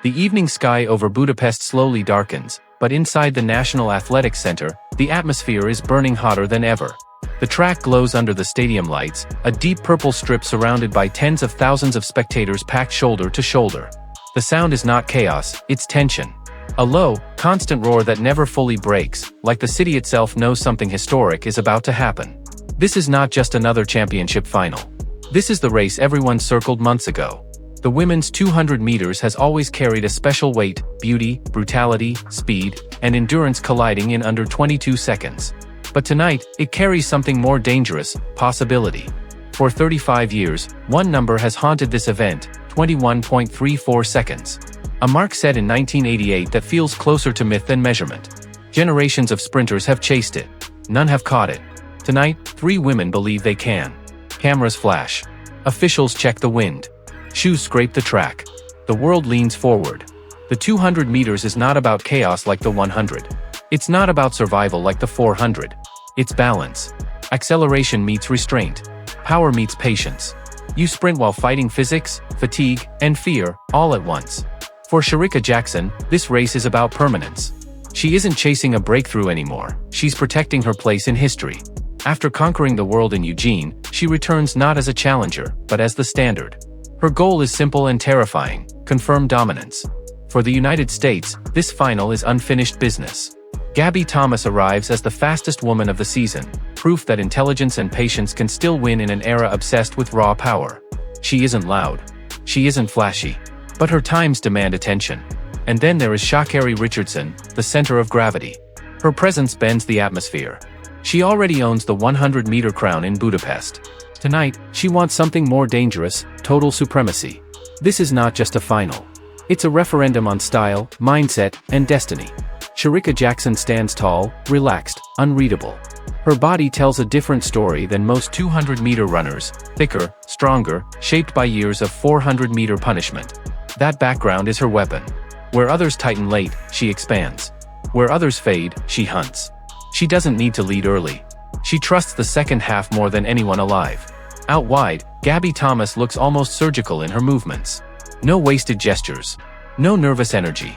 The evening sky over Budapest slowly darkens, but inside the National Athletics Center, the atmosphere is burning hotter than ever. The track glows under the stadium lights, a deep purple strip surrounded by tens of thousands of spectators packed shoulder to shoulder. The sound is not chaos, it's tension. A low, constant roar that never fully breaks, like the city itself knows something historic is about to happen. This is not just another championship final. This is the race everyone circled months ago. The women's 200 meters has always carried a special weight, beauty, brutality, speed, and endurance colliding in under 22 seconds. But tonight, it carries something more dangerous, possibility. For 35 years, one number has haunted this event, 21.34 seconds. A mark set in 1988 that feels closer to myth than measurement. Generations of sprinters have chased it. None have caught it. Tonight, 3 women believe they can. Cameras flash. Officials check the wind. Shoes scrape the track. The world leans forward. The 200 meters is not about chaos like the 100. It's not about survival like the 400. It's balance. Acceleration meets restraint. Power meets patience. You sprint while fighting physics, fatigue, and fear, all at once. For Shericka Jackson, this race is about permanence. She isn't chasing a breakthrough anymore, she's protecting her place in history. After conquering the world in Eugene, she returns not as a challenger, but as the standard. Her goal is simple and terrifying: confirm dominance. For the United States, this final is unfinished business. Gabby Thomas arrives as the fastest woman of the season, proof that intelligence and patience can still win in an era obsessed with raw power. She isn't loud. She isn't flashy. But her times demand attention. And then there is Sha'Carri Richardson, the center of gravity. Her presence bends the atmosphere. She already owns the 100-meter crown in Budapest. Tonight, she wants something more dangerous: total supremacy. This is not just a final. It's a referendum on style, mindset, and destiny. Shericka Jackson stands tall, relaxed, unreadable. Her body tells a different story than most 200-meter runners: thicker, stronger, shaped by years of 400-meter punishment. That background is her weapon. Where others tighten late, she expands. Where others fade, she hunts. She doesn't need to lead early. She trusts the second half more than anyone alive. Out wide, Gabby Thomas looks almost surgical in her movements. No wasted gestures. No nervous energy.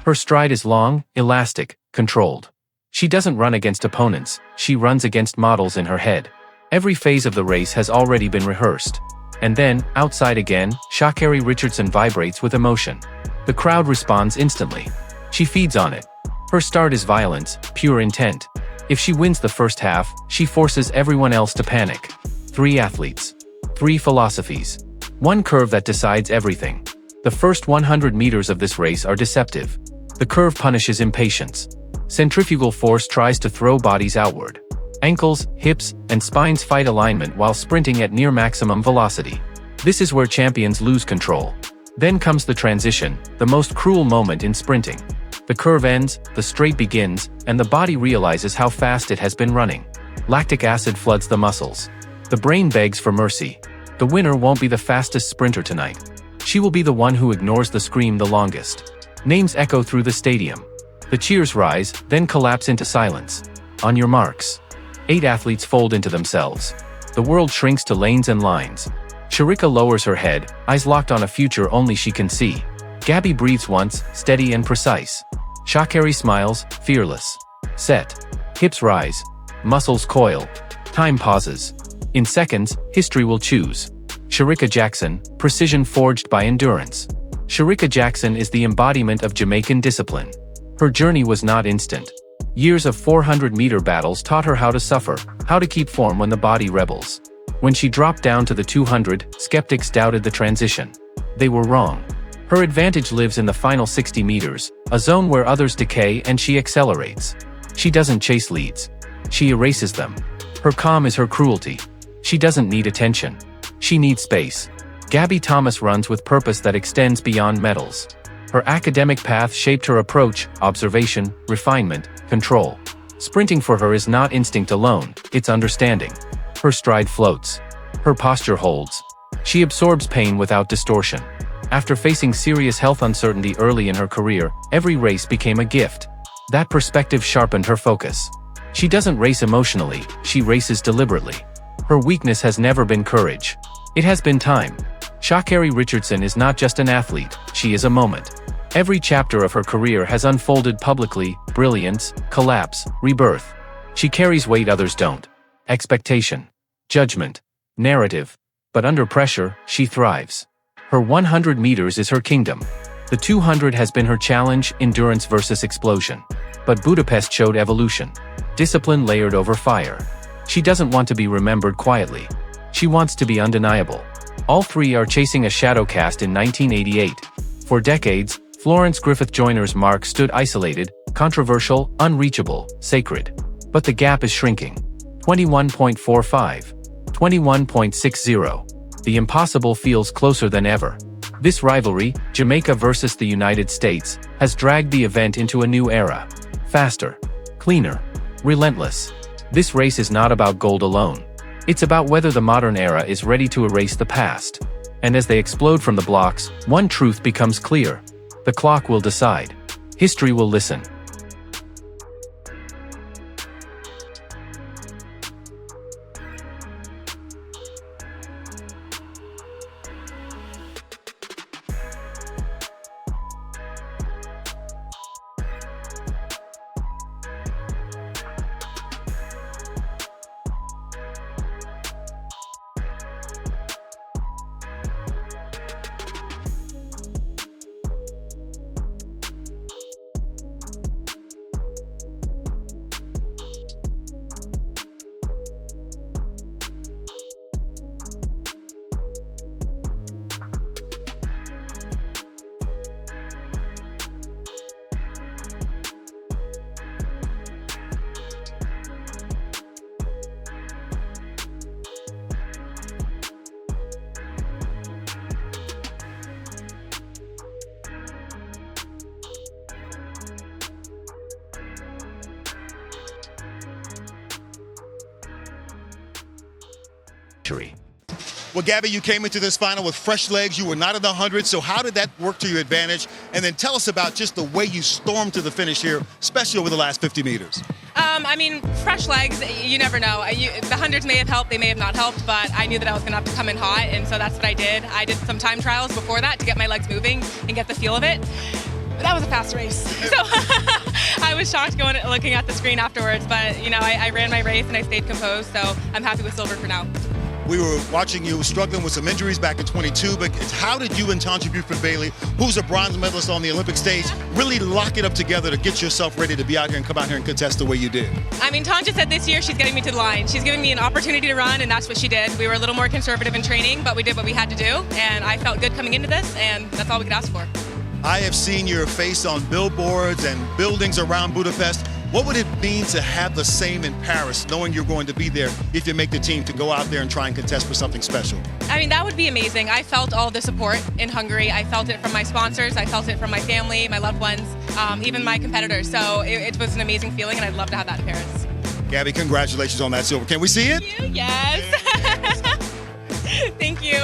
Her stride is long, elastic, controlled. She doesn't run against opponents, she runs against models in her head. Every phase of the race has already been rehearsed. And then, outside again, Sha'Carri Richardson vibrates with emotion. The crowd responds instantly. She feeds on it. Her start is violence, pure intent. If she wins the first half, she forces everyone else to panic. 3 athletes. 3 philosophies. 1 curve that decides everything. The first 100 meters of this race are deceptive. The curve punishes impatience. Centrifugal force tries to throw bodies outward. Ankles, hips, and spines fight alignment while sprinting at near maximum velocity. This is where champions lose control. Then comes the transition, the most cruel moment in sprinting. The curve ends, the straight begins, and the body realizes how fast it has been running. Lactic acid floods the muscles. The brain begs for mercy. The winner won't be the fastest sprinter tonight. She will be the one who ignores the scream the longest. Names echo through the stadium. The cheers rise, then collapse into silence. On your marks. 8 athletes fold into themselves. The world shrinks to lanes and lines. Shericka lowers her head, eyes locked on a future only she can see. Gabby breathes once, steady and precise. Sha'Carri smiles, fearless. Set. Hips rise. Muscles coil. Time pauses. In seconds, history will choose. Shericka Jackson, precision forged by endurance. Shericka Jackson is the embodiment of Jamaican discipline. Her journey was not instant. Years of 400-meter battles taught her how to suffer, how to keep form when the body rebels. When she dropped down to the 200, skeptics doubted the transition. They were wrong. Her advantage lives in the final 60 meters, a zone where others decay and she accelerates. She doesn't chase leads. She erases them. Her calm is her cruelty. She doesn't need attention. She needs space. Gabby Thomas runs with purpose that extends beyond medals. Her academic path shaped her approach: observation, refinement, control. Sprinting for her is not instinct alone, it's understanding. Her stride floats. Her posture holds. She absorbs pain without distortion. After facing serious health uncertainty early in her career, every race became a gift. That perspective sharpened her focus. She doesn't race emotionally, she races deliberately. Her weakness has never been courage. It has been time. Sha'Carri Richardson is not just an athlete, she is a moment. Every chapter of her career has unfolded publicly: brilliance, collapse, rebirth. She carries weight others don't. Expectation, judgment, narrative. But under pressure, she thrives. Her 100 meters is her kingdom. The 200 has been her challenge, endurance versus explosion. But Budapest showed evolution. Discipline layered over fire. She doesn't want to be remembered quietly. She wants to be undeniable. All three are chasing a shadow cast in 1988. For decades, Florence Griffith Joyner's mark stood isolated, controversial, unreachable, sacred. But the gap is shrinking. 21.45. 21.60. The impossible feels closer than ever. This rivalry, Jamaica versus the United States, has dragged the event into a new era. Faster, cleaner, relentless. This race is not about gold alone. It's about whether the modern era is ready to erase the past. And as they explode from the blocks, one truth becomes clear. The clock will decide. History will listen. Well, Gabby, you came into this final with fresh legs. You were not in the 100, so how did that work to your advantage? And then tell us about just the way you stormed to the finish here, especially over the last 50 meters. I mean, fresh legs, you never know. The 100s may have helped, they may have not helped, but I knew that I was going to have to come in hot, and so that's what I did. I did some time trials before that to get my legs moving and get the feel of it. But that was a fast race. So I was shocked looking at the screen afterwards, but, you know, I ran my race and I stayed composed, so I'm happy with silver for now. We were watching you struggling with some injuries back in 22, but how did you and Tanja Buford-Bailey, who's a bronze medalist on the Olympic stage, really lock it up together to get yourself ready to be out here and come out here and contest the way you did? I mean, Tanja said this year she's getting me to the line. She's giving me an opportunity to run, and that's what she did. We were a little more conservative in training, but we did what we had to do, and I felt good coming into this, and that's all we could ask for. I have seen your face on billboards and buildings around Budapest. What would it mean to have the same in Paris, knowing you're going to be there if you make the team, to go out there and try and contest for something special? I mean, that would be amazing. I felt all the support in Hungary. I felt it from my sponsors. I felt it from my family, my loved ones, even my competitors. So it was an amazing feeling, and I'd love to have that in Paris. Gabby, congratulations on that silver. Can we see it? Thank you. Yes. Thank you.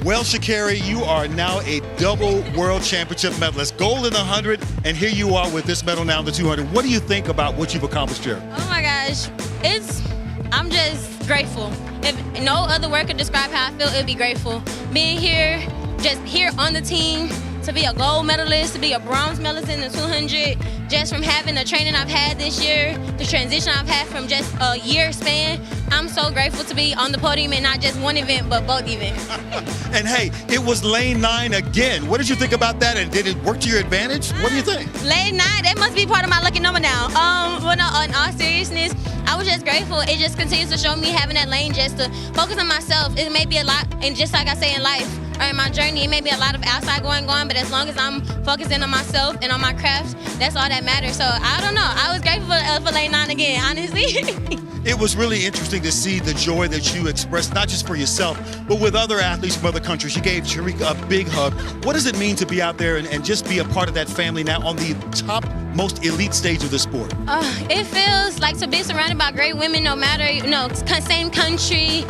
Well, Sha'Carri, you are now a double world championship medalist. Gold in the 100, and here you are with this medal now in the 200. What do you think about what you've accomplished here? Oh my gosh, I'm just grateful. If no other word could describe how I feel, it would be grateful. Being here, just here on the team, to be a gold medalist, to be a bronze medalist in the 200, just from having the training I've had this year, the transition I've had from just a year span, I'm so grateful to be on the podium and not just one event, but both events. And hey, it was lane 9 again. What did you think about that, and did it work to your advantage? What do you think? Lane 9, that must be part of my lucky number now. But no, in all seriousness, I was just grateful. It just continues to show me having that lane just to focus on myself. It may be a lot, and just like I say in life, or in my journey, it may be a lot of outside going on, but as long as I'm focusing on myself and on my craft, that's all that matters. So I don't know. I was grateful for lane 9 again, honestly. It was really interesting to see the joy that you expressed, not just for yourself, but with other athletes from other countries. You gave Shericka a big hug. What does it mean to be out there and just be a part of that family now on the top, most elite stage of the sport? It feels like to be surrounded by great women, no matter, same country,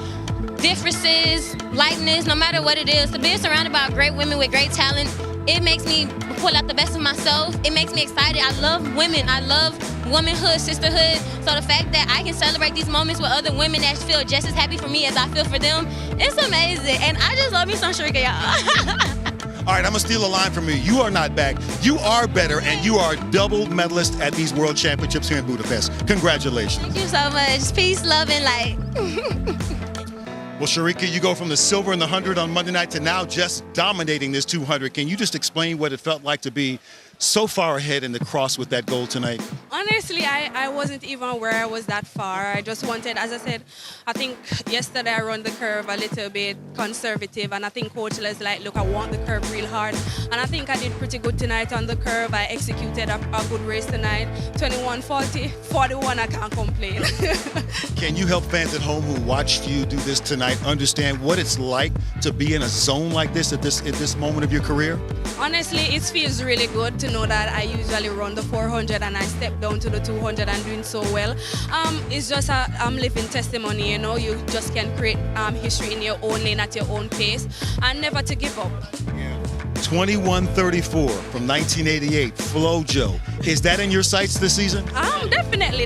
differences, likeness, no matter what it is. To be surrounded by great women with great talent, it makes me pull out the best of myself. It makes me excited. I love women. I love womanhood, sisterhood. So the fact that I can celebrate these moments with other women that feel just as happy for me as I feel for them, it's amazing. And I just love me some Shericka, y'all. All right, I'm gonna steal a line from you. You are not back. You are better, and you are double medalist at these World Championships here in Budapest. Congratulations. Thank you so much. Peace, love, and light. Well, Shericka, you go from the silver in the 100 on Monday night to now just dominating this 200. Can you just explain what it felt like to be so far ahead in the cross with that goal tonight? Honestly, I wasn't even aware I was that far. I just wanted, as I said, I think yesterday I run the curve a little bit conservative, and I think coach was like, look, I want the curve real hard. And I think I did pretty good tonight on the curve. I executed a good race tonight. 21:40, 41, I can't complain. Can you help fans at home who watched you do this tonight understand what it's like to be in a zone like this at this moment of your career? Honestly, it feels really good to know that I usually run the 400 and I step down to the 200 and doing so well. It's just a living testimony, you know. You just can create history in your own lane at your own pace and never to give up. 21:34 from 1988, Flojo. Is that in your sights this season?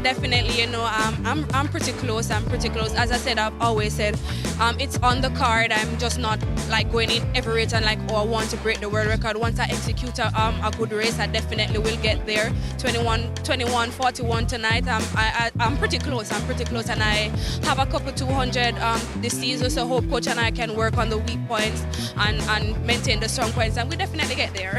Definitely. You know, I'm pretty close. As I said, I've always said, it's on the card. I'm just not like going in every race and like, oh, I want to break the world record. Once I execute a good race, I definitely will get there. 21:41 tonight. I'm pretty close. And I have a couple 200 this season. So hope coach and I can work on the weak points and maintain the strong points, and we definitely get there.